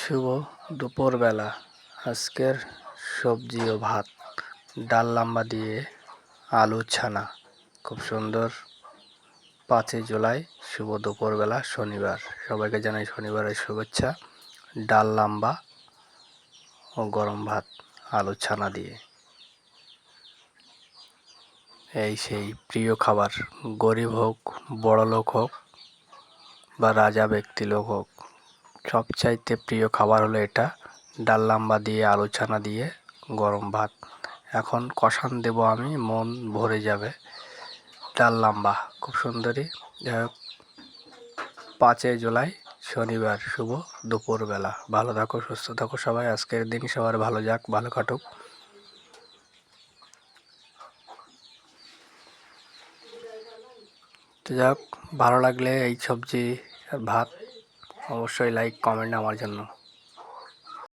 শুভ দুপুরবেলা। আজকের সবজি ও ভাত, ডাল লাম্বা দিয়ে আলু ছানা। খুব সুন্দর। 5ই জুলাই, শুভ দুপুরবেলা, শনিবার। সবাইকে জানাই শনিবারের শুভেচ্ছা। ডাল লাম্বা ও গরম ভাত আলু ছানা দিয়ে। এই সেই প্রিয় খাবার, গরিব হোক, বড়লোক হোক বা রাজা ব্যক্তি লোক হোক, সবচাইতে প্রিয় খাবার হলো এটা, ডাল লাম্বা দিয়ে আলু ছানা দিয়ে গরম ভাত। এখন কষান দেব আমি, মন ভরে যাবে। ডাল লাম্বা খুব সুন্দরী। যাই হোক, 5ই জুলাই, শনিবার, শুভ দুপুরবেলা। ভালো থাকো, সুস্থ থাকো সবাই। আজকের দিন সবার ভালো যাক, ভালো কাটুক। তো যাই হোক, ভালো লাগলে এই সবজি আর ভাত অবশ্যই লাইক কমেন্ট আমার জন্য।